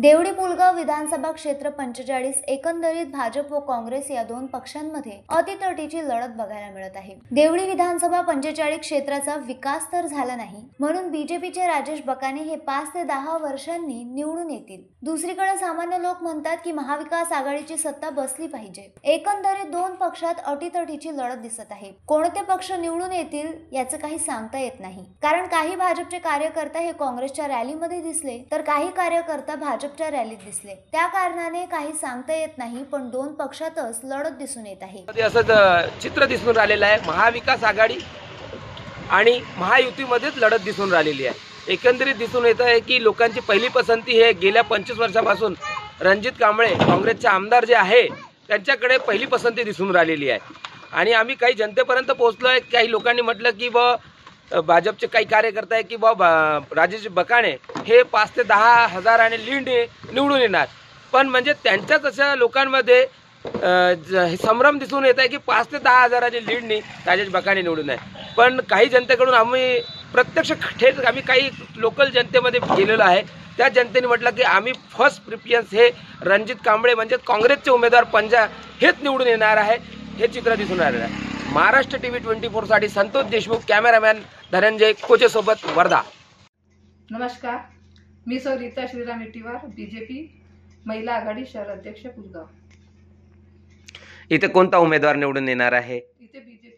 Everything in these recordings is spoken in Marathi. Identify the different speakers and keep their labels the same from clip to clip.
Speaker 1: देवळी पुलगाव विधानसभा क्षेत्र 45 एकंदरीत भाजप व काँग्रेस या दोन पक्षांमध्ये अतितटीची लढत बघायला मिळत आहे। देवळी विधानसभा 45 क्षेत्राचा विकास तर झाला नाही म्हणून बीजेपीचे राजेश बकाने हे 5 ते 10 वर्षांनी निवडून येतील। दुसरीकडे सामान्य लोक म्हणतात की महाविकास आघाडीची सत्ता बसली पाहिजे। एकंदरीत दोन पक्षात अटीतटीची लढत दिसत आहे। कोणते पक्ष निवडून येतील याचं काही सांगता येत नाही, कारण काही भाजपचे कार्यकर्ते हे काँग्रेसच्या रॅलीमध्ये दिसले तर काही कार्यकर्ता भाजपच्या रॅलीत दिसले। त्या कारणाने काही सांगता येत नाही, पण दोन पक्षातच लढत दिसून येत आहे।
Speaker 2: असं चित्र दिसून राहिलेलं आहे। महाविकास आघाडी आणि महायुतीमध्येच लढत दिसून राहिलेली आहे। एकंदरीत दिसून येत आहे की लोकांची पहिली पसंती हे गेल्या 25 वर्षापासून रणजित कांबळे काँग्रेसचे आमदार जे आहे त्यांच्याकडे पहिली पसंती दिसून राहिलेली आहे। आणि आम्ही काही जनतेपर्यंत पोहोचलो आहे। काही लोकांनी म्हटलं की भाजपचे काही कार्यकर्ते आहे की राजेश बकाने हे 5 ते 10 हजाराने लीड निवडून येणार, पण म्हणजे त्यांच्याच अशा लोकांमध्ये संभ्रम दिसून येत आहे की 5 ते 10 हजाराची लीडनी राजेश बकाने निवडून आहे। पण काही जनतेकडून आम्ही प्रत्यक्ष थेट आम्ही काही लोकल जनतेमध्ये गेलेलो आहे। त्या जनतेने म्हटलं की आम्ही फर्स्ट प्रिफरन्स हे रणजित कांबळे म्हणजे काँग्रेसचे उमेदवार पंजा हेच निवडून येणार आहे, हे चित्र दिसून आलेलं आहे। महाराष्ट्र टीव्ही 24 साठी संतोष देशमुख, कॅमेरामॅन धनंजय कोचे सोबत, वर्धा।
Speaker 3: नमस्कार, मी सौ रीता श्रीराम इटीवार, बीजेपी महिला आघाडी शहर अध्यक्ष पुलगाव।
Speaker 2: इथे कोणता उमेदवार निवडून येणार आहे?
Speaker 3: इथे बीजेपी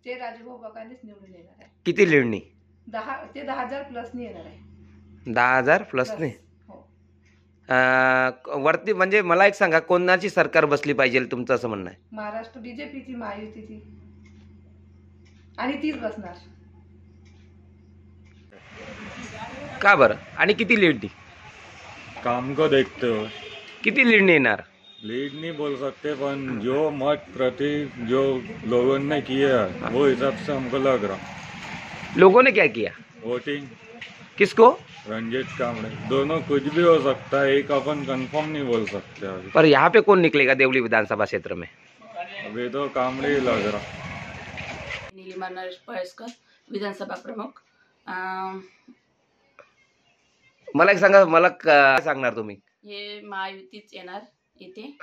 Speaker 3: ते राजेभाऊ बकानेच निवडून येणार आहे।
Speaker 2: किती लीडनी?
Speaker 3: 10 ते 10,000 प्लसनी येणार आहे।
Speaker 2: 10,000 प्लसनी?
Speaker 3: हो।
Speaker 2: वरती म्हणजे मला एक सांगा, कोणाची सरकार बसली पाहिजे तुमचं असं म्हणणं आहे?
Speaker 3: महाराष्ट्र बीजेपीची, महायुतीची, आणि तीच बसणार।
Speaker 2: का बरं? आणि किती लीडनी?
Speaker 4: काम को देखते हो।
Speaker 2: किती लीडनी येणार?
Speaker 4: लीड नहीं बोल सकते, पर जो मत प्रति जो लोगों ने किया वो हिसाब से हमको लग रहा।
Speaker 2: लोगों ने क्या किया?
Speaker 4: वोटिंग
Speaker 2: किसको?
Speaker 4: रंजीत कांबळे। दोनों कुछ भी हो सकता है, एक अपन कंफर्म नहीं बोल सकते अभी।
Speaker 2: पर यहाँ पे कौन निकलेगा देवली विधानसभा क्षेत्र में?
Speaker 4: अभी तो कांबळे ही लग रहा।
Speaker 5: नीलिमा नरेश पळसकर, विधानसभा प्रमुख।
Speaker 2: मला एक सांगा, मला काय सांगणार तुम्ही?
Speaker 5: हे महायुतीच येणार इथे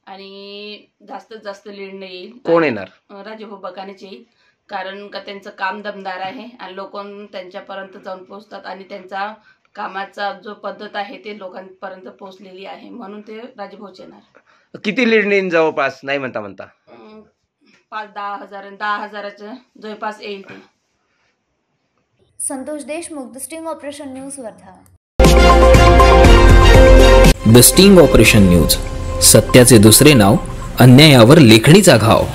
Speaker 5: आणि जास्तीत जास्त लीड येईल।
Speaker 2: कोण येणार?
Speaker 5: राजेभाऊ बकानेच येईल, कारण का त्यांचं काम दमदार आहे आणि लोक त्यांच्यापर्यंत जाऊन पोहोचतात आणि त्यांचा कामाचा जो पद्धत आहे ते लोकांपर्यंत पोहोचलेली आहे, म्हणून ते राजेभाऊच येणार।
Speaker 2: किती लीड नेईन? जवळपास नाही म्हणता
Speaker 5: 5-10 हजार, 10 हजाराच्या जवळपास येईल ते।
Speaker 1: Santosh Deshmukh, the sting operation news, Wardha.
Speaker 6: The sting operation news, सत्याचे दुसरे नाव, अन्यायावर लेखणीचा घाव।